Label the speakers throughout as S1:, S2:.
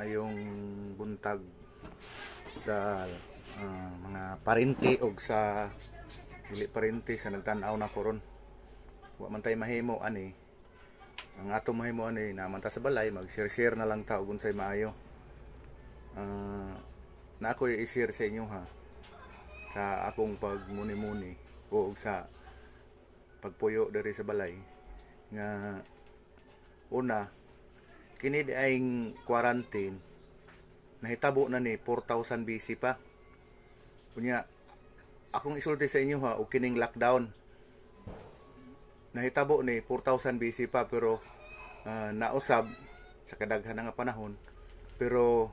S1: Maayong buntag sa mga parente o sa dili parente sa nagtan-aw na koron. Wa man tay mahimo ani. Ang ato mahimo ani naman ta sa balay mag-share na lang ta og unsay maayo. Na ako i-share sa inyo ha sa akong pagmuni-muni o sa pagpuyo diri sa balay nga una kini di aing quarantine nahitabo na ni 4,000 BC pa. Kunya akong isulti sa inyo ha og kining lockdown nahitabo ni 4,000 BC pa pero nausab sa kadaghan nga panahon. Pero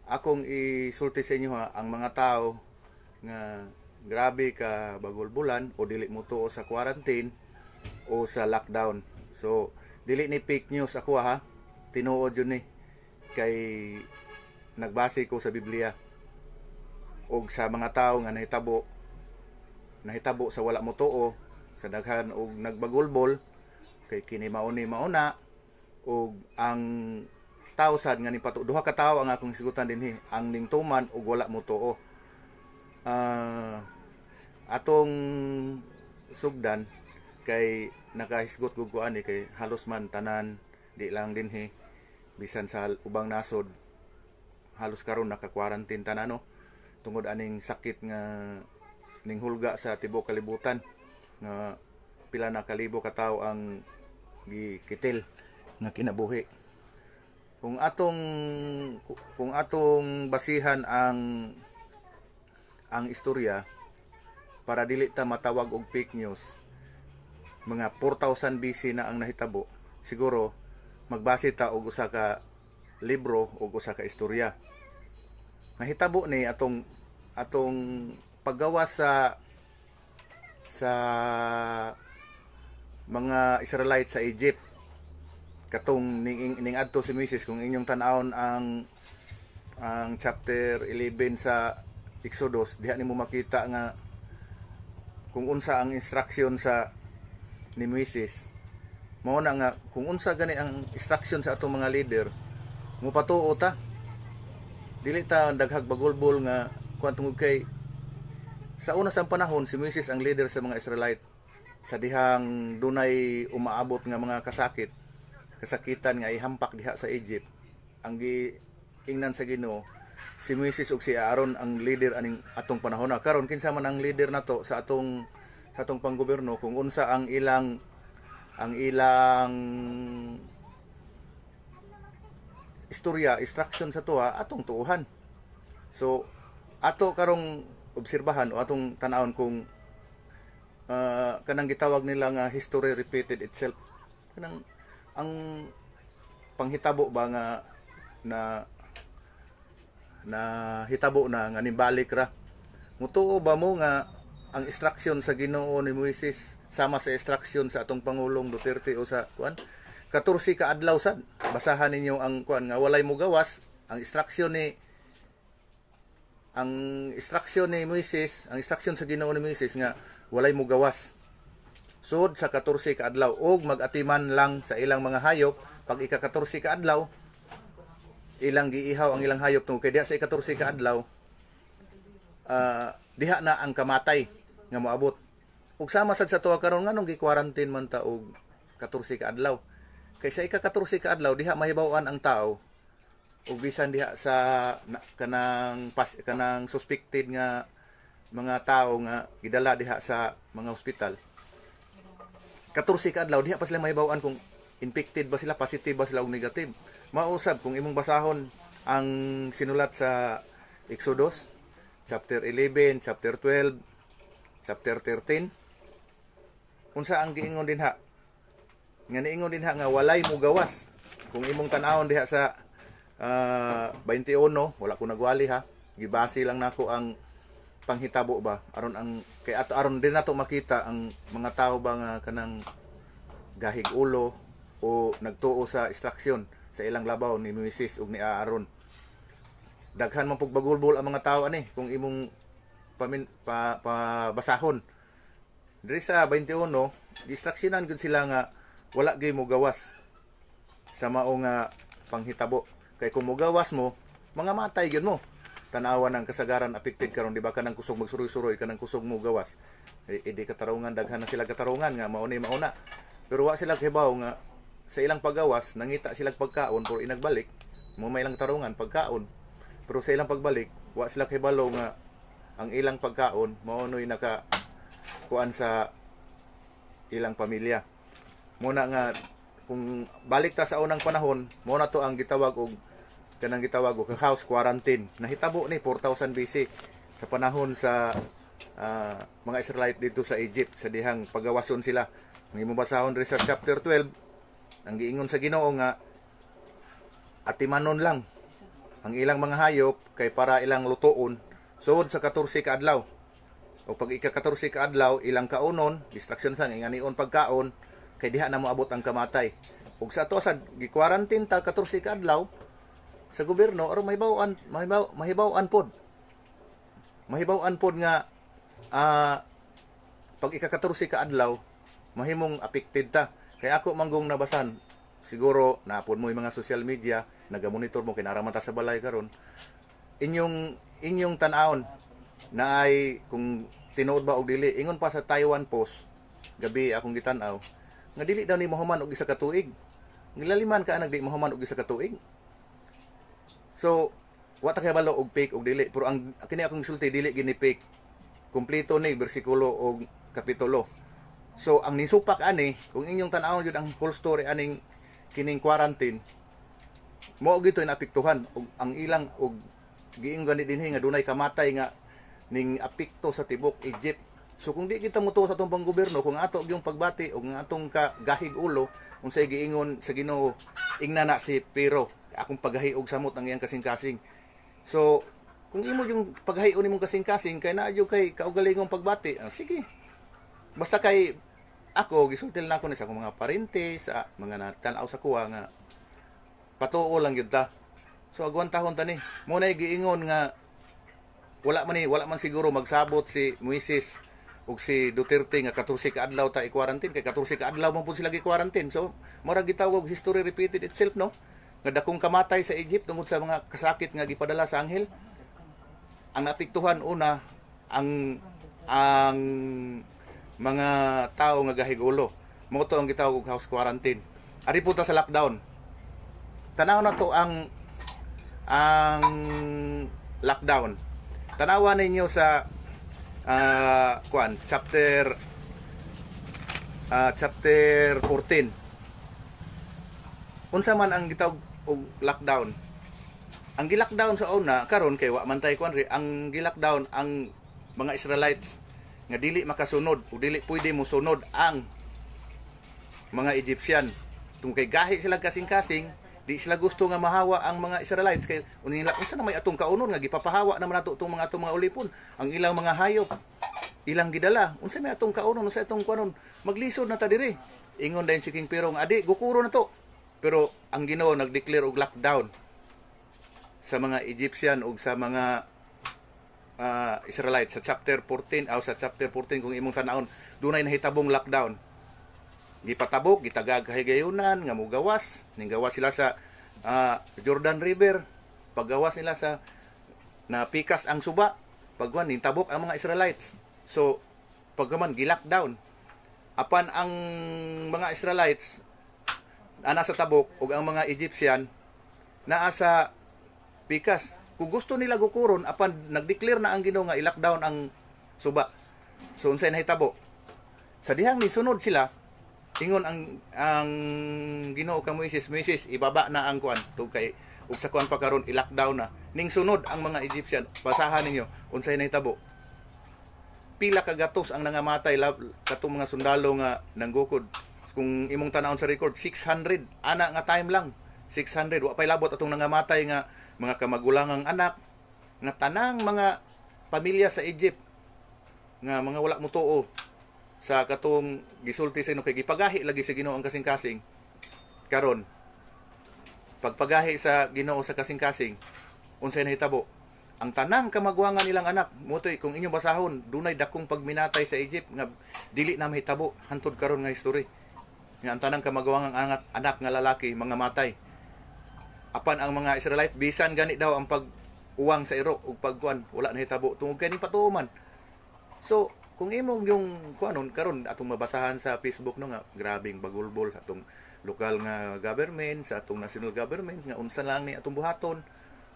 S1: akong isulti sa inyo ha, ang mga tao nga grabe ka bagol-bulan o dili mo tuo sa quarantine o sa lockdown. So dili ni fake news ako ha, tinuod yun ni kay nagbase ko sa Biblia og sa mga tao nga nahitabo sa wala mo tuo sa daghan og nagbagulbol kay kini mauni mauna og ang tao sad nga ni pato duha ka tawo ang akong sigutan dinhi ang ningtuman og wala mo tuo. Atong sugdan kay nakahisgot gud ko ani kay halos man tanan di lang dinhi bisan sa ubang nasod halos karon naka-quarantine tanan no tungod aning sakit nga ning hulga sa tibuok kalibutan nga pila na kalibo ka tawo ang gikitil nga kinabuhi. Kung atong basihan ang istorya para dili ta matawag og fake news, mga 4,000 BC na ang nahitabo, siguro magbase ta og usa ka libro o usa ka istorya. Nahitabo ni atong paggawa sa mga Israelite sa Egypt. Katong ning adto si Moses kung inyong tan-awon ang chapter 11 sa Exodus, diha nimo makita nga kung unsa ang instruction sa ni Moises. Mao na nga kung unsa gani ang instruction sa atong mga leader, mo patuo ta. Dili ta daghag bagulbol nga kuan tungod kay sa una sang panahon si Moises ang leader sa mga Israelite. Sa dihang dunay umaabot nga mga kasakitan nga ihampak diha sa Egypt, ang giingnan sa Ginoo si Moises ug si Aaron ang leader aning atong panahon na. Karon kinsa man ang leader nato sa atong panggobyerno, kung unsa ang ilang istorya, instruction sa tuwa atong tuuhan. So ato karong obserbahan o atong tan-awon kung kanang gitawag nila nga history repeated itself. Kanang ang panghitabo ba nga na hitabo na nga nimbalik ra. Mutuo ba mo nga ang instruction sa Ginoo ni Moises sama sa instruction sa atong Pangulong Duterte o sa kuan 14 ka adlaw sad. Basahan ninyo ang kuan nga walay mo gawas. Ang instruction ni Moises, ang instruction sa Ginoo ni Moises nga walay mo gawas. Sud sa 14 ka adlaw og mag-atiman lang sa ilang mga hayop pag ika-14 ka adlaw ilang giihaw ang ilang hayop tungod kay diha sa 14 ka adlaw diha na ang kamatay nga moabot. Ug sama sad sa tuwa karon nganong gi-quarantine man ta og 14 ka adlaw. Kay sa ika-14 ka adlaw diha mahibaw-an ang tao ug bisan diha sa kanang suspected nga mga tao nga gidala diha sa mga ospital. 14 ka adlaw diha pa sila mahibaw-an kung infected ba sila, positive ba sila o negative. Mausab kung imong basahon ang sinulat sa Exodus chapter 11, chapter 12, chapter 13, unsa ang giingon dinha? Nga niingon dinha nga walay mo gawas. Kung imong tan-awon diha sa 21, wala ko nagwali ha. Gibase lang nako ang panghitabo ba aron kay aron din nato makita ang mga tao ba nga kanang gahig ulo o nagtuo sa instruction sa ilang labaw ni Moises ug ni Aaron. Daghan man pug bagulbol ang mga tao ani kung imong basahon. Diri sa 21, instructionan gud sila nga wala gyud mo gawas sa mao nga panghitabo. Kay kung mugawas mo, mga matay gyud mo. Tanawa ng kasagaran affected karon, di ba, kanang kusog magsuroy-suroy, kanang kusog mo gawas. Di katarungan, daghan na sila katarungan nga mauna mauna. Pero wa sila hibaw nga sa ilang paggawas nangita sila pagkaon pero inagbalik mo may ilang tarungan pagkaon. Pero sa ilang pagbalik wa sila hibalo nga ang ilang pagkaon maonoy naka kuan sa ilang pamilya. Muna nga kung balik ta sa unang panahon, mo na to ang gitawag og kanang gitawag og house quarantine. Nahitabo ni 4000 BC sa panahon sa mga Israelite dito sa Egypt, sa dihang pagawason sila. Ang imong sa chapter 12, ang giingon sa Ginoo nga atimanon lang ang ilang mga hayop kay para ilang lutoon sud sa 14 ka adlaw. O pag ika-14 ka adlaw, ilang kaunon, distraction lang inganion pagkaon kay diha na moabot ang kamatay. Ug sa ato sa gi-quarantine ta 14 ka adlaw sa gobyerno aron mahibaw-an pod. Mahibaw-an pod nga pag ika-14 ka adlaw mahimong affected ta. Kaya ako manggong nabasan, siguro napon mo yung mga social media, nagamonitor mo kinaraman ta sa balay karon. Inyong tan-aon na ay kung tinuod ba og dili, ingon pa sa Taiwan Post gabi akong gitan-aw nga dili daw ni mohuman og isa ka tuig. Ngilaliman ka nagdi mohuman og isa ka tuig. So, wa ta kabalo og fake og dili, pero ang kini akong sulti dili gini fake. Kumpleto ni bersikulo og kapitulo. So, ang nisupak ani, kung inyong tan-awon jud ang whole story aning kining quarantine, mo og ito inapektuhan og ang ilang og giinggan ni dinhi nga dunay kamatay nga ning apekto sa tibok Egypt. So kung di kita mutuo sa atong panggobyerno, kung ato yung pagbati og nga atong gahig ulo, unsay giingon sa Ginoo, ingna na si Pero, akong paghahi og samot ang iyang kasing-kasing. So kung imo yung paghahion nimong kasing-kasing kay naa kay kaugalingong pagbati, sige. Basta kay ako gisultil na ako ni sa akong mga parente, sa mga natanaw sa kuha nga patuo lang gyud ta. So agwantahon ta ni. Mo na giingon nga wala man siguro magsabot si Moises ug si Duterte nga 14 ka adlaw ta i-quarantine kay 14 ka adlaw man pud sila gi-quarantine. So mura gitawag history repeated itself, no? Nga dakong kamatay sa Egypt tungod sa mga kasakit nga gipadala sa anghel. Ang naapektuhan una ang mga tao nga gahig-ulo. Mo to ang gitawag og house quarantine. Ari po ta sa lockdown. Tanaw na to ang lockdown. Tanawa ninyo sa chapter 14. Unsa man ang gitawag og lockdown? Ang gi-lockdown sa una karon kay wa man tay ang gi-lockdown ang mga Israelites nga dili makasunod o dili pwede mo sunod ang mga Egyptian. Tung kay gahi sila kasing-kasing, di sila gusto nga mahawa ang mga Israelites kay unila unsa na may atong kaunon nga gipapahawa naman nato itong mga ulipon, ang ilang mga hayop, ilang gidala. Unsa may atong kaunon, unsa atong kuanon, maglisod na ta diri. Ingon dayon si King Pero nga adi gukuro na to. Pero ang Ginoo nag-declare og lockdown sa mga Egyptian ug sa mga Israelites sa chapter 14 sa chapter 14 kung imong tan-awon dunay nahitabong lockdown. Gipatabok, gitagag kahigayunan nga mugawas, ninggawas sila sa Jordan River, paggawas nila sa napikas ang suba, pagwan nitabok ang mga Israelites. So pagkaman gi-lockdown apan ang mga Israelites ana sa tabok ug ang mga Egyptian naa sa pikas. Kung gusto nila gukuron apan nag-declare na ang Ginoo nga i-lockdown ang suba. So unsay nahitabo? Sa dihang nisunod sila, ingon ang Ginoo kay Moises, ibaba na ang kuan kay ug sa kuan pa karon i-lockdown na. Ning sunod ang mga Egyptian, basahan ninyo unsay nahitabo. Pila ka gatos ang nangamatay katong mga sundalo nga nanggukod. Kung imong tanawon sa record 600 ana nga time lang. 600 wa pay labot atong nangamatay nga mga kamagulangang anak nga tanang mga pamilya sa Egypt nga mga wala mo tuo sa katong gisulti sa inyo kay gipagahi lagi sa Ginoo ang kasing-kasing karon pagpagahi sa Ginoo sa kasing-kasing unsay nahitabo ang tanang kamagwangan nilang anak motoy kung inyo basahon dunay dakong pagminatay sa Egypt nga dili na mahitabo hantod karon nga history nga ang tanang kamagwangang anak nga lalaki mga matay Apan ang mga Israelite bisan gani daw ang pag-uwang sa iro ug pagkuan wala na hitabo tungod kay ni patuman. So kung imong yung kuanon karon atong mabasahan sa Facebook no nga grabing bagulbol sa atong lokal nga government, sa atong national government nga unsa lang ni atong buhaton,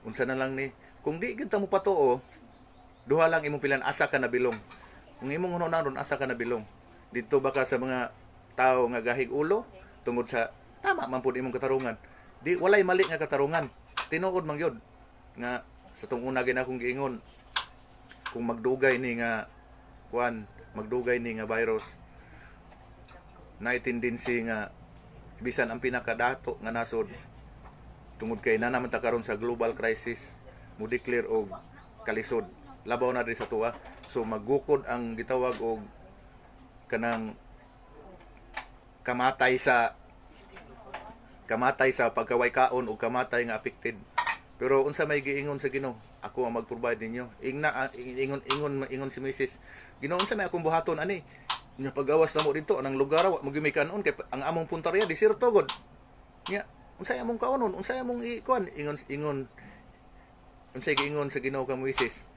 S1: unsa na lang ni kung di gyud ta mo patuo, duha lang imong pilan asa ka nabilong. Kung imong hunon asa ka nabilong. Dito baka sa mga tao nga gahig ulo tungod sa tama man pud imong katarungan. Di walay mali nga katarungan. Tinuod man gyud nga sa tong una gina akong giingon kung magdugay ni nga kuan, magdugay ni nga virus na tendency nga bisan ang pinakadato nga nasod tungod kay na naman ta karon sa global crisis mo declare og kalisod labaw na diri sa tuwa. So maggukod ang gitawag og kanang kamatay sa pagkaway kaon o kamatay nga affected. Pero unsa may giingon sa Ginoo, ako ang mag-provide ninyo. Ingon si Mrs. Ginoo unsa may akong buhaton ani? Nga pagawas na mo dito anang lugar wa magimay kanon kay ang among puntarya desierto god. Nya unsay among kaonon, unsay among ikuan ingon unsay giingon sa Ginoo kang Mrs.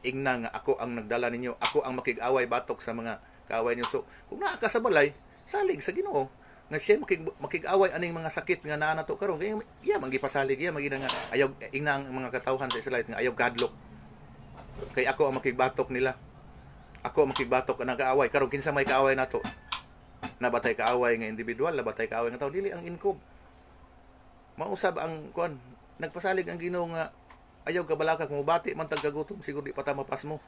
S1: Ingna nga ako ang nagdala ninyo, ako ang makig-away batok sa mga kaaway niyo. So kung naa ka sa balay, salig sa Ginoo nga siya makig-away aning mga sakit nga naa nato karon kay iya magipasalig iya magina nga ayaw ingna ang mga katawhan sa Israelite nga ayaw gadlok kay ako ang makigbatok nila, ako ang makigbatok ang kaaway karon kinsa may kaaway nato, nabatay kaaway nga individual, nabatay kaaway nga tao dili ang inkob. Mausab ang kuan nagpasalig ang Ginoo nga ayaw ka balaka kung mubati man tag kagutom siguro di pa ta mapas mo.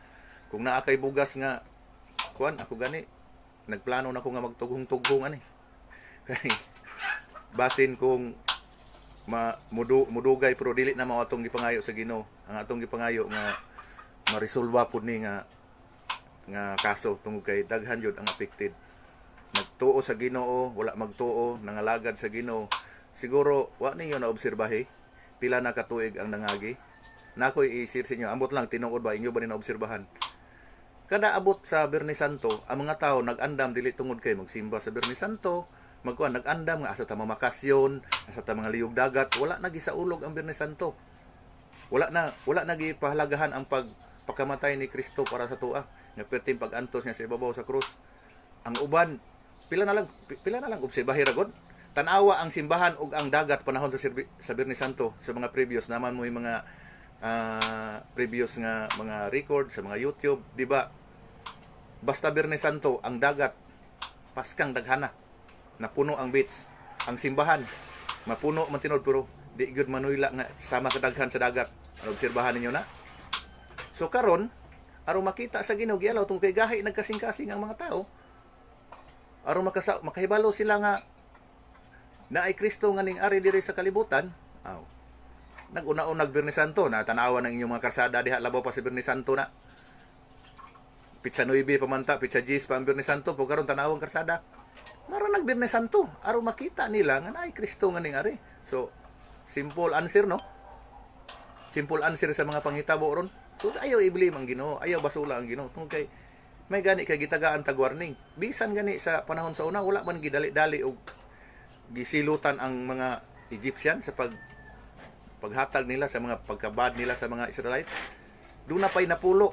S1: Kung naa kay bugas nga kuan ako gani nagplano na ko nga magtugong-tugong ani kay basin kung mudugay pero dili na mao atong gipangayo sa Ginoo. Ang atong gipangayo nga maresolba pud ni nga kaso tungod kay daghan jud ang affected. Nagtuo sa Ginoo, wala magtuo, nangalagad sa Ginoo. Siguro wa ninyo na obserbahe pila na katuig ang nangagi. Nako i-share sa inyo, ambot lang tinuod ba inyo ba ni naobserbahan? Kada abot sa Biyernes Santo, ang mga tao nag-andam dili tungod kay magsimba sa Biyernes Santo. Magkuan nag-andam nga asa ta mamakasyon, asa ta mga liyog dagat, wala na gisaulog ang Biyernes Santo. Wala na gipahalagahan ang pagpakamatay ni Kristo para sa tuwa, nga perting pag-antos niya sa ibabaw sa krus. Ang uban pila na lang obserbahe ra gud. Tanawa ang simbahan ug ang dagat panahon sa Biyernes Santo sa mga previous naman mo yung mga previous nga mga record sa mga YouTube, di ba? Basta Biyernes Santo ang dagat paskang daghana. Napuno ang beach, ang simbahan mapuno man tinud pero di gyud manuyla nga sama kadaghan sa dagat. Ano obserbahan ninyo na? So karon aron makita sa Ginoo gialaw tungod kay gahi nagkasing-kasing ang mga tao. Aron makahibalo sila nga na ay Kristo nga ning ari diri sa kalibutan. Nag-una-unag Biyernes Santo na tanawa ng inyong mga karsada diha labaw pa sa Biyernes Santo na. Pizza 9 pamanta, pizza 10 pa ang Biyernes Santo pag karon tanawang karsada. Mara nag-Biyernes Santo aron makita nila nga naay Kristo nga ning ari. So simple answer no. Simple answer sa mga panghitabo ron. So ayaw i-blame ang Ginoo, ayaw basula ang Ginoo tungod kay may gani kay gitagaan tag warning. Bisan gani sa panahon sa una wala man gidali-dali og gisilutan ang mga Egyptian sa paghatag nila sa mga pagkabad nila sa mga Israelites. Doon na pa'y napulo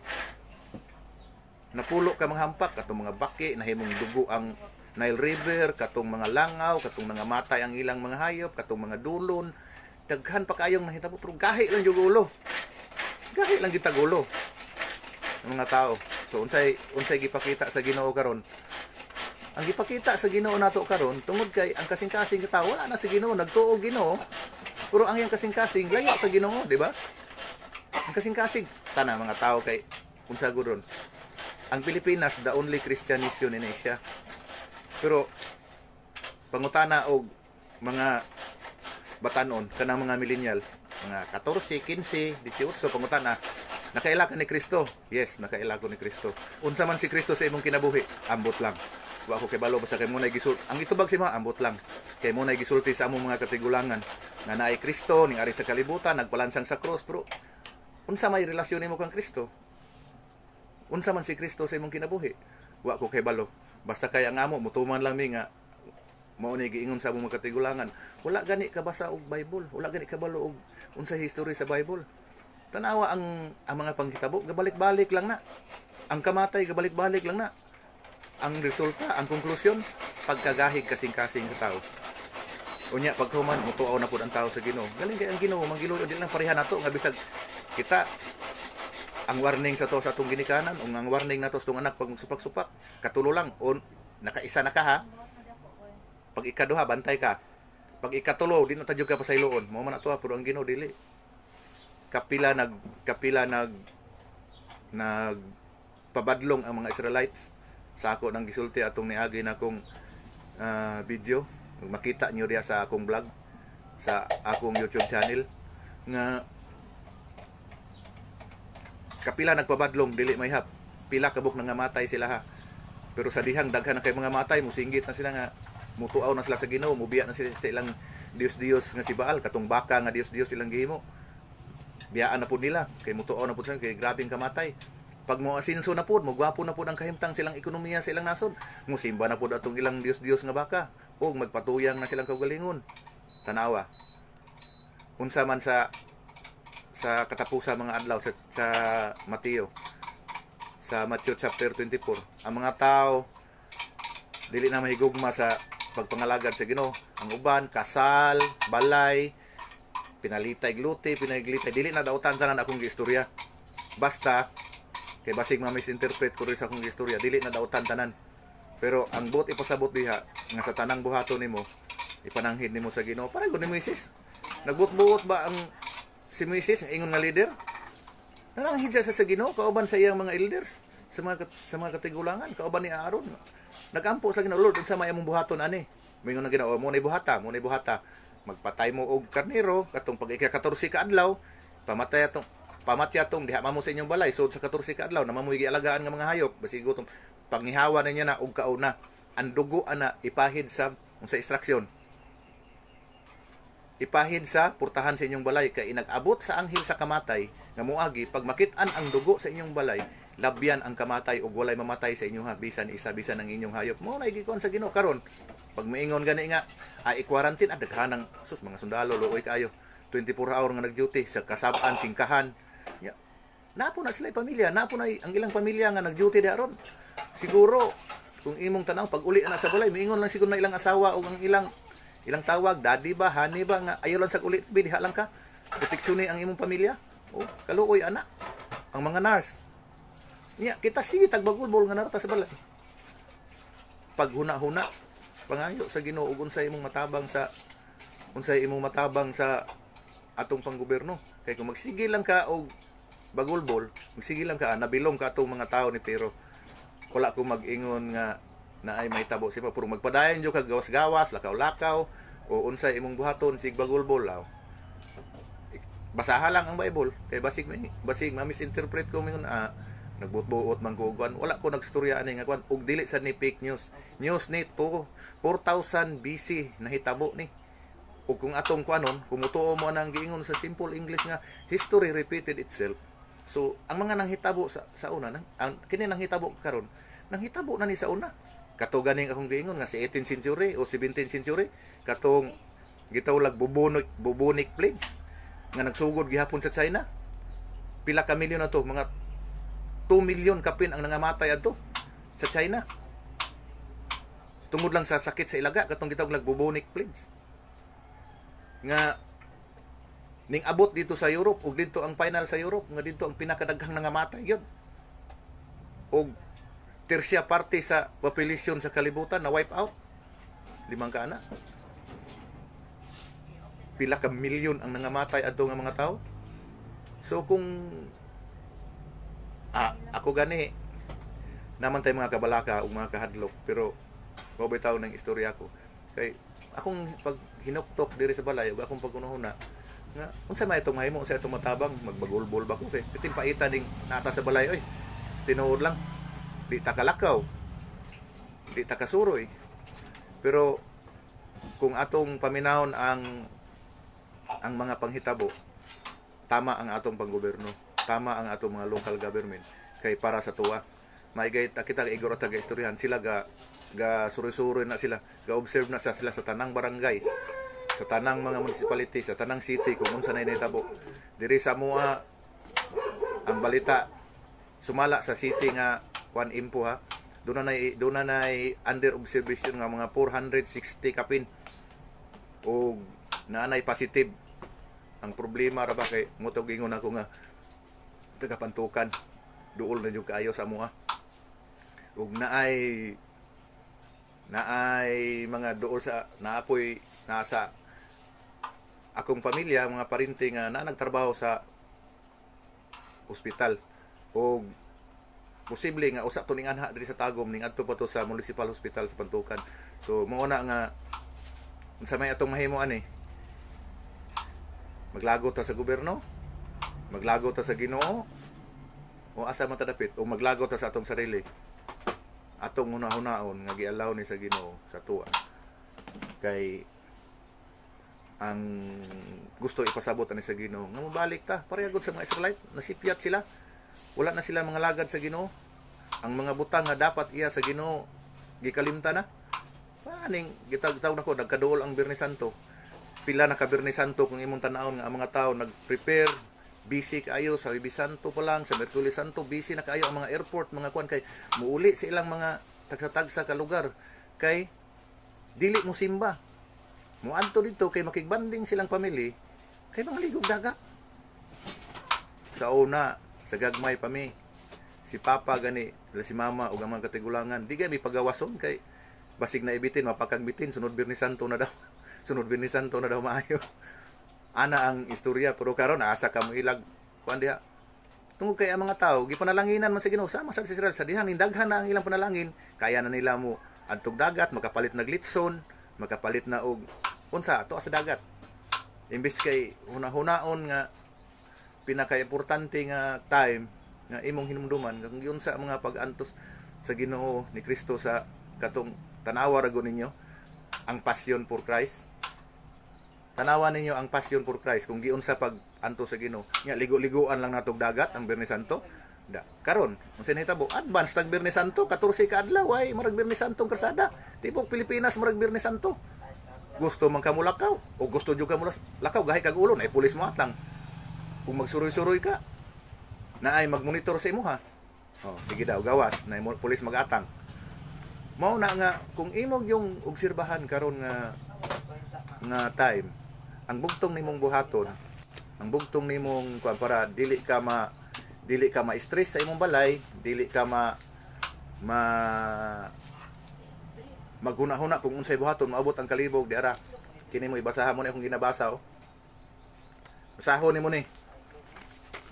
S1: ka mga hampak, katong mga baki, nahimong dugo ang Nile River, katong mga langaw, katong nangamatay ang ilang mga hayop, katong mga dulon. Daghan pa kayong nahitabo, pero gahi lang yung ulo. Gahi lang gitagulo ng mga tao. So, unsay gipakita sa Ginoo karon? Ang gipakita sa Ginoo nato karon tungod kay ang kasing-kasing ka tao wala na sa Ginoo, nagtuo Ginoo. Pero ang yang kasing-kasing layo sa Ginoo, di ba? Ang kasing-kasing tanang mga tao kay unsa gud ron. Ang Pilipinas the only Christian nation in Asia. Pero pangutana og mga batanon kanang mga millennial, mga 14, 15, 18 pangutana, nakaila ka ni Kristo? Yes, nakaila ko ni Kristo. Unsa man si Kristo sa imong kinabuhi? Ambot lang. Wa ko kay balo basta kay mo nay gisul. Ang itubag si mga ambot lang. Kay mo nay gisulti sa among mga katigulangan nga naay Kristo ning ari sa kalibutan nagpalansang sa cross, pero unsa may relasyon nimo kang Kristo? Unsa man si Kristo sa imong kinabuhi? Wa ko kay balo. Basta kay ang amo mutuman lang mi nga mao ni giingon sa among mga katigulangan, wala gani ka basa og Bible, wala gani ka balo og unsay history sa Bible. Tanawa ang mga panghitabo gabalik-balik lang na. Ang kamatay gabalik-balik lang na. Ang resulta, ang konklusyon, pagkagahig kasing-kasing sa tao. Unya paghuman mutuaw na pud ang tao sa Ginoo. Galing kay ang Ginoo mangiluyo dili lang pareha nato nga bisag kita ang warning sa to sa atong ginikanan ug ang warning nato sa tong anak pag magsupak-supak katulo lang on nakaisa na ka ha. Pag ikaduha bantay ka. Pag ikatulo di na tadyo ka pa sa iluon. Mao man ato pero ang Ginoo dili. Kapila nag pabadlong ang mga Israelites sa ako nang gisulti atong niagi na akong video. Makita nyo diya sa akong vlog sa akong YouTube channel nga kapila nagpabadlong dili may hap pila kabuk na nga matay sila ha pero sa dihang daghan na kay mga matay musinggit na sila nga mutuaw na sila sa Ginoo mubiya na sila sa ilang Dios nga si Baal katong baka nga Dios ilang gihimo biyaan na pud nila kay mutuaw na pud sila kay grabing kamatay pag mo asinso na pud mo gwapo na pud ang kahimtang silang ekonomiya sa ilang nasod musimba na pud atong ilang Dios nga baka o magpatuyang na silang kaugalingon tanawa unsa man sa katapusan mga adlaw sa Mateo sa Matthew chapter 24 ang mga tao dili na mahigugma sa pagpangalagad sa Ginoo ang uban kasal balay pinalitay gluti pinaglitay dili na dautan tanan akong giistorya basta kay basig ma-misinterpret ko rin sa akong istorya dili na dautan tanan pero ang buot ipasabot diha nga sa tanang buhaton nimo ipananghid nimo sa Ginoo para gud ni Moises nagbuot-buot ba ang si Moises ang ingon nga leader nananghid siya sa Ginoo kauban sa iyang mga elders sa mga katigulangan kauban ni Aaron nagampo sa Ginoo Lord unsa may among buhaton ani moingon na Ginoo mo na buhata magpatay mo og karnero katong pag ika-14 ka adlaw pamatya tong diha mamo sa inyong balay so sa 14 ka adlaw na mamoy gialagaan nga mga hayop basigo tong panghihawa ninyo na og kauna ang dugo ana ipahid sa unsa extraction ipahid sa purtahan sa inyong balay kay inag-abot sa anghel sa kamatay nga moagi pag makit-an ang dugo sa inyong balay labyan ang kamatay ug walay mamatay sa inyo ha bisan isa bisan ang inyong hayop mo na gikon sa Ginoo karon pag maingon gani nga i-quarantine daghanang sus mga sundalo luoy kayo 24 hour nga nag-duty sa kasab-an singkahan napo na sila pamilya napo na ang ilang pamilya nga nag-duty daron siguro kung imong tanaw pag uli na sa balay miingon lang siguro na ilang asawa o ang ilang tawag daddy ba honey ba nga ayo lang sa uli diha lang ka proteksyon ang imong pamilya kaluoy ana ang mga nurse niya kita sige tagbagulbol nga narata sa balay pag huna-huna pangayo sa Ginoo ug unsay imong matabang sa atong panggobyerno kay kung magsige lang ka og bagulbol magsige lang ka nabilong ka atong mga tao ni pero wala ko mag-ingon nga na ay may tabo siya puro magpadayon jo kag gawas-gawas lakaw-lakaw o unsay imong buhaton sig bagulbol law basaha lang ang Bible kay basig ma-misinterpret ko mingon nagbuot-buot man ko ugwan wala ko nagstorya ani nga kwan ug dili sa ni fake news ni to 4000 BC nahitabo ni ug kung atong kwanon kumutuo mo nang giingon sa simple English nga history repeated itself so ang mga nanghitabo sa una kini nanghitabo karon nanghitabo na ni sa una kato ganing akong giingon nga sa 18th century o 17th century katong gitawag bubonic plagues nga nagsugod gihapon sa China pila ka milyon na to mga 2 million kapin ang nangamatay adto sa China tungod lang sa sakit sa ilaga katong gitawag bubonic plagues nga ning abot dito sa Europe ug dito ang final sa Europe nga dito ang pinakadaghang nangamatay gyud ug tersia parte sa population sa kalibutan na wipe out limang ka ana pila ka milyon ang nangamatay adto nga mga tao so kung ako gani naman tay mga kabalaka ug mga kahadlok pero mabitaw ng istorya ko kay akong pag hinuktok diri sa balay ug akong pagkunahuna nga unsa may itong mahimo sa itong matabang magbagulbol ba ko kay bitin paita ding nata sa balay oy tinuod lang di ta kalakaw di ta kasuroy pero kung atong paminahon ang mga panghitabo tama ang atong panggobyerno tama ang atong mga local government kay para sa tuwa maigay kita igor taga istoryahan sila ga ga suri-suri na sila, ga observe na sila sa tanang barangays, sa tanang mga municipality, sa tanang city kung unsa na nahitabo. Diri sa mua ang balita sumala sa city nga Juan Impo ha. Doon na under observation nga mga 460 kapin o naanay positive. Ang problema ra ba kay motog ingon ako nga tagapantukan duol na jud kaayo sa mua. Ug naay mga duol sa naapoy nasa akong pamilya, mga parinti nga na nagtrabaho sa ospital o posible nga usa to ning anha diri sa Tagum ning adto pa to sa municipal hospital sa Pantukan. So mao na nga unsa may atong mahimo ani, maglago ta sa gobyerno, maglago ta sa Ginoo, o asa man ta dapit, o maglago ta sa atong sarili, atong hunahunahon nga gialaw ni sa Ginoo sa tuwa. Kay ang gusto ipasabot ani sa Ginoo nga mobalik ta pareha gud sa mga Israelite, nasipyat sila, wala na sila mga lagad sa Ginoo. Ang mga butang nga dapat iya sa Ginoo gikalimta na. Paning gitagtaw nako nagkaduol ang Biyernes Santo. Pila na ka Biyernes Santo kung imong tan-awon nga ang mga tao nagprepare, busy kaayo sa Biyernes Santo pa lang, sa Miyerkules Santo busy na kaayo ang mga airport, mga kuan kay muuli sa ilang mga tagsa-tagsa ka lugar kay dili mo simba. Muadto dito kay makigbanding silang pamilya kay mga ligog dagat. Sa una, sa gagmay pa mi, si Papa gani, si Mama ug ang mga katigulangan, di gami pagawason kay basig na ibitin, mapakang bitin, sunod Biyernes Santo na daw. Sunod Biyernes Santo na daw maayo. Ana ang istorya, pero karon asa ka mo ilag kuan diha. Tungod kay ang mga tao gipanalanginan man sa Ginoo sama sa Israel sa dihan indaghan na ang ilang panalangin, kaya na nila mo adtog dagat, makapalit na glitson, makapalit na og unsa to sa dagat. Imbes kay hunahunaon nga pinaka-importante nga time nga imong hinumduman kung yun sa mga pag-antos sa Ginoo ni Kristo sa katong tanawa ra ninyo ang passion for Christ. Tanawa ninyo ang passion for Christ kung giun sa pag-antos sa Ginoo. Nya ligo-liguan lang natog dagat ang Biyernes Santo. Da karon unsa nahitabo advance tag Biyernes Santo 14 ka adlaw ay marag Biyernes Santo karsada. Tibok Pilipinas marag Biyernes Santo. Gusto man ka mulakaw o gusto jud ka mulakaw gahi kag ulo na pulis mo atang. Kung magsuroy-suroy ka, na ay magmonitor sa imo ha. Oh, sige daw gawas na pulis magatang. Mao na nga kung imong yung obserbahan karon nga time, ang bugtong nimong buhaton, ang bugtong nimong kuan para dili ka ma-stress sa imong balay, dili ka maghuna-huna kung unsay buhaton maabot ang kalibog di ara. Kini mo ibasahan mo na akong ginabasa oh. Basahon nimo ni.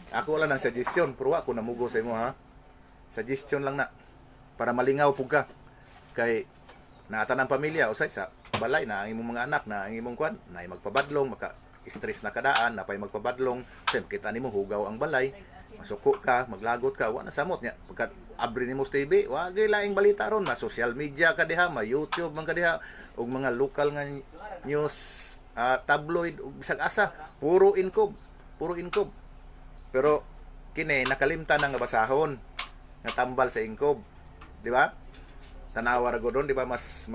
S1: Ako wala ng suggestion, pero ako namugo sa imo ha. Suggestion lang na para malingaw pug ka. Kay naatan ang pamilya usay sa balay na ang imong mga anak na ang imong kwan na magpabadlong maka stress na kadaan na pay magpabadlong sem kita nimo hugaw ang balay masuko ka maglagot ka wa na samot nya pagka abri nimo sa TV wa gyud laing balita ron na social media ka diha ma YouTube man ka diha ug mga local nga news tabloid ug bisag asa puro inkob pero kini nakalimtan nga basahon nga tambal sa inkob, di ba? Tanawa ra godon, di ba? Mas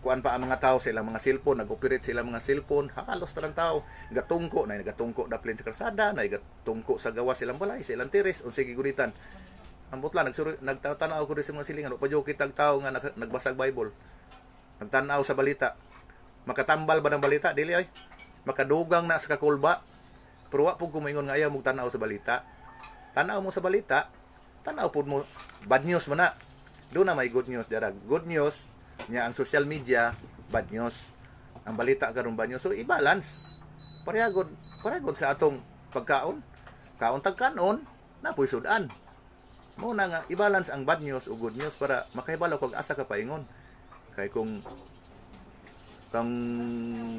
S1: kuan pa ang mga tao sa ilang mga cellphone, nag-operate sa ilang mga cellphone, halos tanang tao gatungko daplin sa kalsada, na gatungko sa gawas silang balay, sa ilang teres, unsay gigunitan. Ambot lang nagtatanaw ko rin sa mga silingan, pa joke kitag tao nga nagbasag Bible. Nagtanaw sa balita. Makatambal ba ng balita dili ay? Makadugang na sa kakulba. Pero wa pug kumingon nga ayaw mo tanaw sa balita. Tanaw mo sa balita, tanaw pud mo bad news man na. Doon na may good news dara. Good news nya ang social media, bad news. Ang balita karon bad news. So i-balance. Parehagod sa atong pagkaon. Kaon tag kanon, napoy sudan. Mo na nga i-balance ang bad news o good news para makahibalo kog asa ka paingon. Kay kung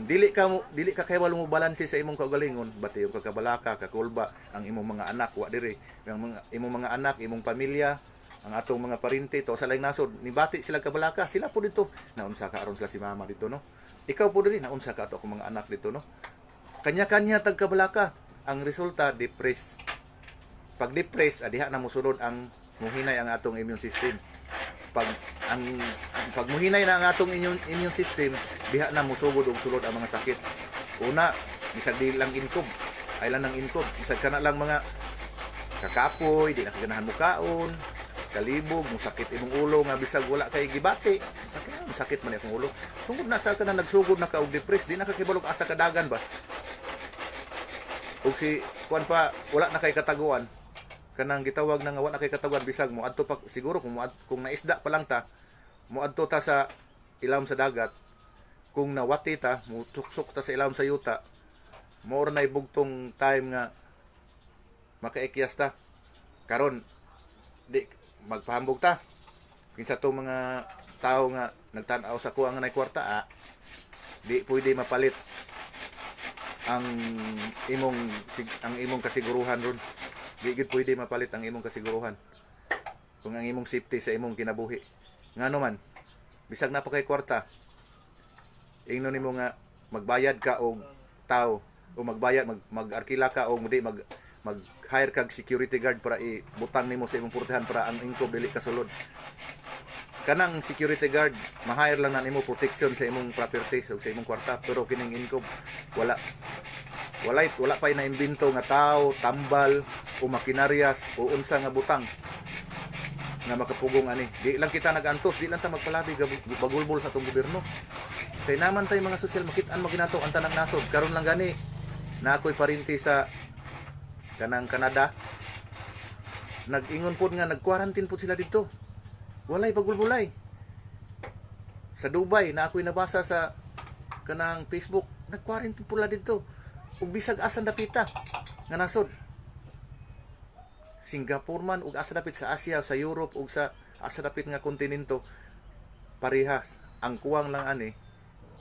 S1: dili ka kahibalo mo balanse sa imong kaugalingon, bati yung kakabalaka, kakulba ang imong mga anak wa diri. Imong mga anak, imong pamilya, ang atong mga parinti to sa laing nasod, nibati sila kabalaka, sila po dito. Naunsa ka aron sila si mama dito no. Ikaw po diri naunsa ka ato akong mga anak dito no. Kanya-kanya tag kabalaka, ang resulta depressed. Pag depressed, adiha na mosunod ang muhinay ang atong immune system. pag ang pag muhinay na ang atong immune system, diha na musugod og sulod ang mga sakit. Una, bisag di lang inkob, ay lang ng inkob, bisag kana lang mga kakapoy, di na kaganahan mo kaon, kalibog, musakit imong ulo nga bisag wala kay gibati, sakit man imong ulo. Tungod na sa kana nagsugod na ka og depressed, di na kakibalog asa kadagan ba. Og si kuan pa wala na kay kataguan. Kanang gitawag na nga wala kay kataguan bisag mo adto pa siguro kung naisda pa lang ta, mo adto ta sa ilawom sa dagat. Kung nawati ta, mo tuksok ta sa ilawom sa yuta, mo or nay bugtong time nga makaikyas ta. Karon di magpahambog ta. Kinsa to mga tao nga nagtan-aw sa kuha nga nay kwarta, di pwede mapalit ang imong kasiguruhan ron. Di gid pwede mapalit ang imong kasiguruhan. Kung ang imong safety sa imong kinabuhi. Ngano man, bisag na pa kay kwarta, ingnon nimo nga magbayad ka og tao o magbayad mag-arkila ka o mudi mag-hire kag security guard para ibutang nimo sa imong purtihan para ang ingkob dili kasulod. Kanang security guard ma-hire lang na nimo protection sa imong properties o sa imong kwarta, pero kining ingkob wala pa na imbento nga tao, tambal o makinaryas o unsa nga butang nga makapugong ani. Di lang kita nagantos, di lang ta magpalabi bagulbol sa tong gobyerno. Kay naman tay mga sosyal makit-an maginato ang tanang nasod. Karon lang gani na ako'y parinti sa kanang Canada. Nag-ingon pod nga nag-quarantine pod sila dito. Walay bagulbulay. Sa Dubai na ako'y nabasa sa kanang Facebook, nag-quarantine pula dito. Ug bisag asan dapita nga nasod. Singapore man ug asa dapit sa Asia, sa Europe ug sa asa dapit nga kontinento parehas. Ang kuwang lang ani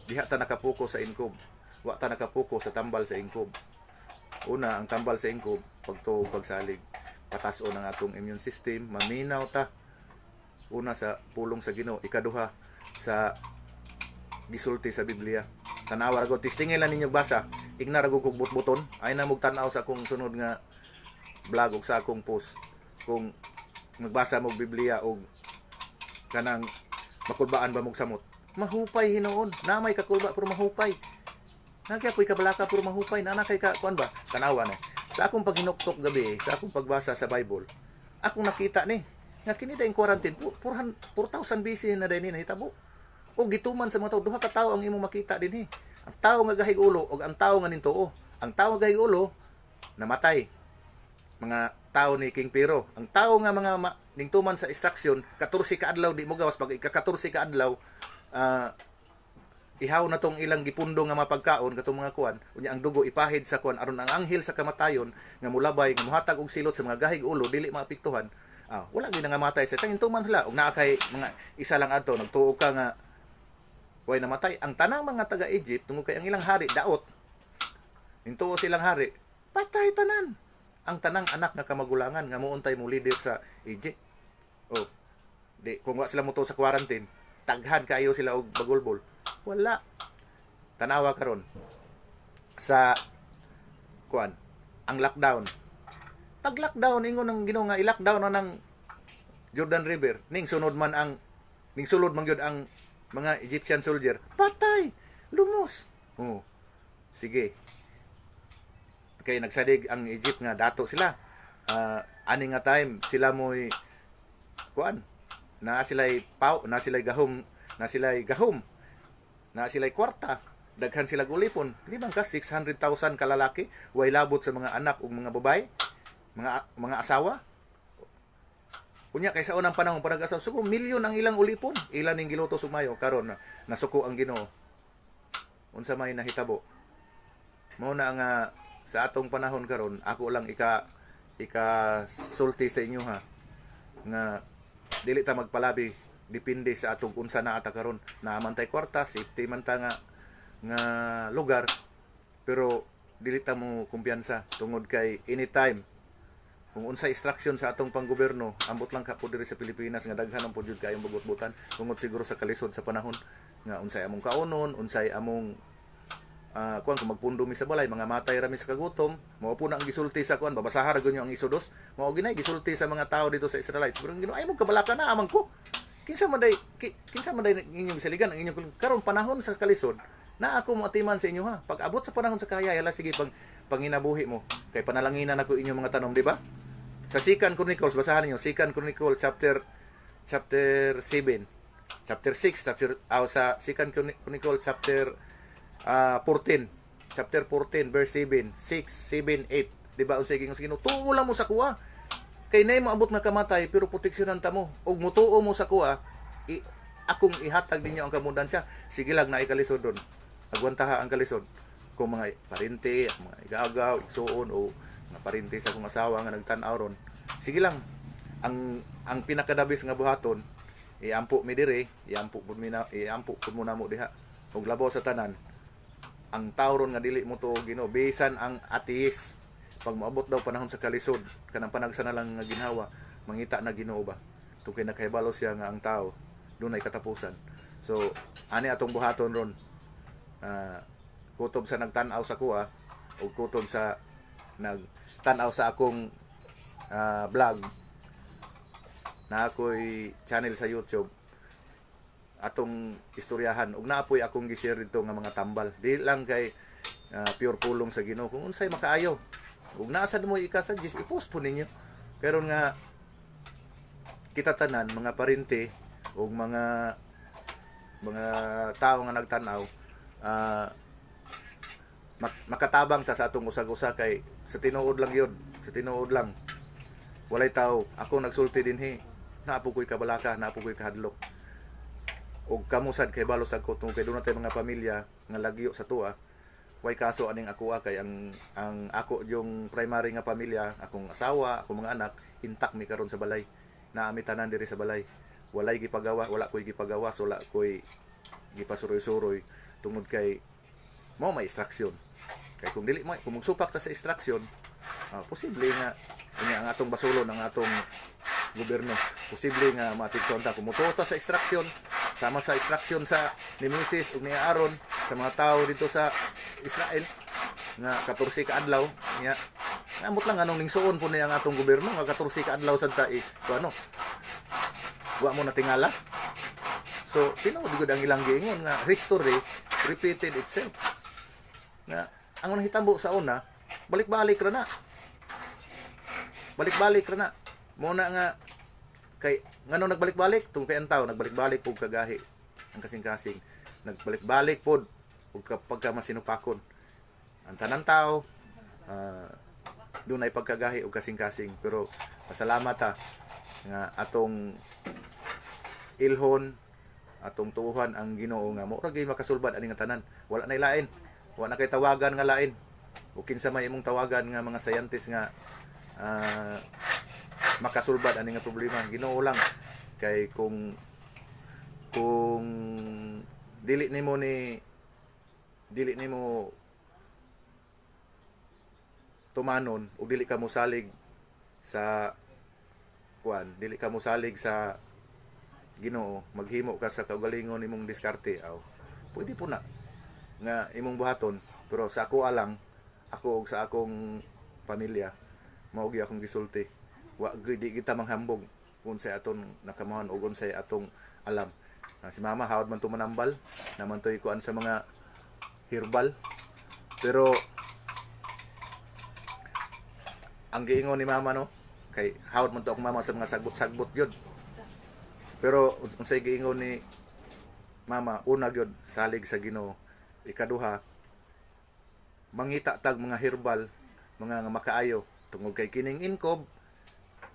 S1: diha ta nakapuko sa inkob. Wa ta nakapuko sa tambal sa inkob. Una, ang tambal sa inkob pagtuog pagsalig, patas-on ang atong immune system, maminaw ta. Una sa pulong sa Ginoo, ikaduha sa gisulti sa Biblia. Tanawa ra gud testingin lang ninyo basa. Igna ra gud kog butbuton, ay na mog tan-aw sa akong sunod nga vlog ug sa akong post. Kung magbasa mo Biblia og kanang makulbaan ba mog samot. Mahupay hinuon, na may kakulba pero mahupay. Nagyapoy kabalaka pero mahupay, na kay ka kuan ba? Tanawa na. Sa akong paghinuktok gabi, sa akong pagbasa sa Bible, akong nakita ni nga kini daing quarantine 4,000 BC na dinhi nahitabo. O gituman sa mga tao, duha ka tawo ang imong makita dinhi. Ang tawo nga gahig ulo ug ang tawo nga nintuo. Ang tawo gahig ulo namatay. Mga tawo ni King Pero. Ang tawo nga mga ningtuman sa extraction 14 ka adlaw di mo gawas pag ika-14 ka adlaw ihaw na tong ilang gipundo nga mapagkaon katong mga kuan unya ang dugo ipahid sa kuan aron ang anghel sa kamatayon nga mulabay nga muhatag og silot sa mga gahig ulo dili maapektuhan. Wala gyud nga matay sa tintuman hala ug naa kay mga isa lang adto nagtuo ka nga way namatay ang tanang mga taga Egypt tungod kay ang ilang hari daot. Nintuo silang hari, patay tanan. Ang tanang anak nga kamagulangan nga muuntay mo leader sa Egypt. Di kung wa sila moto sa quarantine, taghan kayo sila og bagulbol. Wala. Tanawa karon sa kuan ang lockdown. Pag lockdown ingon ang Ginoo nga i-lockdown na ng Jordan River, ning sunod man ang ning sulod man gyud ang mga Egyptian soldier, patay, lumos. Sige. Kay nagsadig ang Egypt nga dato sila. Ani nga time sila mo'y kuan na sila'y na sila'y gahom, na sila'y kwarta, daghan sila gulipon. Di bang ka 600,000 kalalaki way labot sa mga anak ug mga babae, mga asawa. Unya kaysa unang panahon pa nag-asawa, suko milyon ang ilang ulipon. Ilan ning giluto sumayo karon na nasuko ang Ginoo. Unsa may nahitabo. Mao na nga sa atong panahon karon, ako lang sulti sa inyo ha nga dili ta magpalabi depende sa atong unsa na ata karon. Naamantay kwarta, safety man ta nga lugar, pero dili ta mo kumpiyansa tungod kay anytime kung unsa instruction sa atong panggobyerno, ambot lang ka po diri sa Pilipinas nga daghan ang pud kayong bugot-butan tungod siguro sa kalisod sa panahon nga unsay among kaunon, unsay among kuan kung magpundo mi sa balay, mga matay rami sa kagutom, mao po na ang gisulti sa kuan, babasahar gyud ang Exodus, mao ginay gisulti sa mga tao dito sa Israelites. Pero Ginoo ay mo kabalaka na amang ko. Kinsa man day inyong saligan ang inyong karon panahon sa kalisod, na ako mo atiman sa inyo ha. Pag abot sa panahon sa kaya, hala sige panginabuhi mo. Kay panalanginan ako inyong mga tanom, di ba? Sa 2 Chronicles, basahan niyo 2 Chronicles chapter 7, chapter 6, sa 2 Chronicles chapter 14, chapter 14 verse 7, 6, 7, 8. Di ba unsay Ginoo, tuo lang mo sa kuha. Kay nay mo abot na kamatay pero proteksyonan ta mo. Og mutuo mo sa kuha, akong ihatag ninyo ang kamudansya. Sige lang na ikalisod doon. Agwantaha ang kalisod. Kung mga parente, mga igagaw, igsuon o mga parente sa kong asawa nga nagtan-aw ron. Sige lang. Ang pinakadabis nga buhaton, iampo mi dire, iampo pud mo na mo diha. Og labaw sa tanan, ang tawron nga dili mo to Ginoo, bisan ang ateis, pag moabot daw panahon sa kalisod, kanang panagsa na lang nga ginhawa, mangita na Ginoo ba? Tungkay nakahibalo siya nga ang tao dunay katapusan. So ani atong buhaton ron, kutob sa nagtan-aw sa kuha o kutob sa nagtan-aw sa akong vlog na ako'y channel sa YouTube, atong istoryahan ug naapoy akong gi-share dito nga mga tambal, di lang kay pure pulong sa Ginoo, kung unsay makaayo ug naasad mo ika-suggest, i-post po ninyo. Pero nga kita tanan mga parente ug mga tao nga nagtan-aw, makatabang ta sa atong usag-usa, kay sa tinuod lang yun, sa tinuod lang walay tao. Ako nagsulti dinhi, naapo ko'y kabalaka, naapo ko'y kahadlok og kamusad kay balos ako tungkol doon natin mga pamilya nga lagyo sa tuwa. Way kaso aning ako kay ang ako yung primary nga pamilya, akong asawa, akong mga anak intact mi karon sa balay, naami tanan diri sa balay, walay gipagawa, wala ko'y gipagawas, wala ko'y gipasuroy-suroy tungod kay mo may instruction. Kay kung dili mo, kung magsupak ta sa instruction, posible nga ang atong basulon, ang atong gobyerno, posible nga matikton ta. Kung mutuo ta sa instruction, sama sa instruction sa ni Moses ug ni Aaron sa mga tao dito sa Israel nga 14 ka adlaw nya, amot lang anong ningsuon po niya ang atong gobyerno nga 14 ka adlaw sad ta ano, wa mo na tingala. So tinuod gud ang ilang giingon nga history repeated itself, nga ang nahitabo sa una balik-balik ra na, balik-balik ra na. Muna nga kay ngano nagbalik-balik tungkol kay ang tao nagbalik-balik pug kagahi ang kasing-kasing, nagbalik-balik pod ug pagka masinupakon ang tanang tao, dunay pagkagahi ug kasing-kasing. Pero pasalamat ta nga atong ilhon, atong tuhan ang Ginoo nga mo ra gyud makasulbad ani nga tanan. Wala nay lain, wala na kay tawagan nga lain o kinsa may imong tawagan nga mga scientist nga makasulbad ani nga problema. Ginoo lang. Kay kung dili nimo tumanon o dili ka mosalig sa dili ka mosalig sa Ginoo, maghimo ka sa kaugalingon nimong diskarte, pwede po na nga imong buhaton. Pero sa ako alang, ako og sa akong pamilya, mao gyud akong gisulti, wa di kita manghambog unsay aton nakamuhan ug unsay atong alam. Si mama hawad man tumanambal naman toy kuan sa mga herbal, pero ang giingon ni mama no, kay hawad man to akong mama sa mga sagbot-sagbot gyud. Pero unsay giingon ni mama, una gyud salig sa Ginoo, ikaduha mangita tag mga herbal, mga makaayo tungod kay kining inkob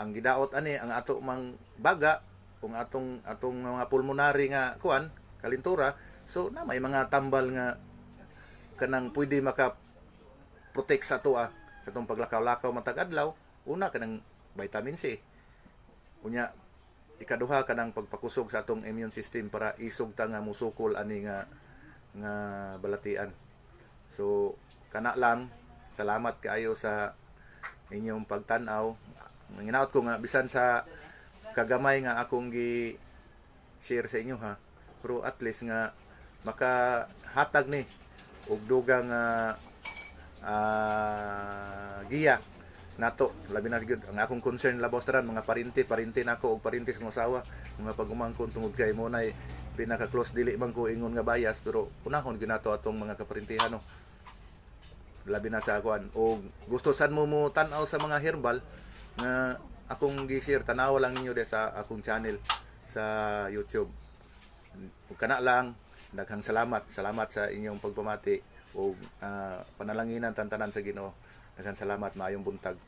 S1: ang gidaot ani ang ato mang baga kung atong mga pulmonary nga kuan kalintura. So na may mga tambal nga kanang pwede maka protect sa ato sa atong paglakaw-lakaw matag adlaw. Una kanang vitamin C, unya ikaduha kanang pagpakusog sa atong immune system para isog ta nga musukol ani nga balatian. So kana lang, salamat kaayo sa inyong pagtan-aw. Nanginaot ko nga bisan sa kagamay nga akong gi-share sa inyo pero at least nga makahatag ni ug dugang giya nato, labi na gyud ang akong concern labaw tanan mga parinti nako og parinti sa akong asawa, mga pagumangkon tungod kay mo nay pinaka close dili man ko ingon nga bias, pero unahon gyud nato atong mga kaparintihan no. Labi na sa akuan og gusto sad mo tan-aw sa mga herbal nga akong gi-share, tanawa lang ninyo sa akong channel sa YouTube. Ug kana lang, daghang salamat sa inyong pagpamati o panalanginan tantanan sa Ginoo. Daghang salamat, maayong buntag.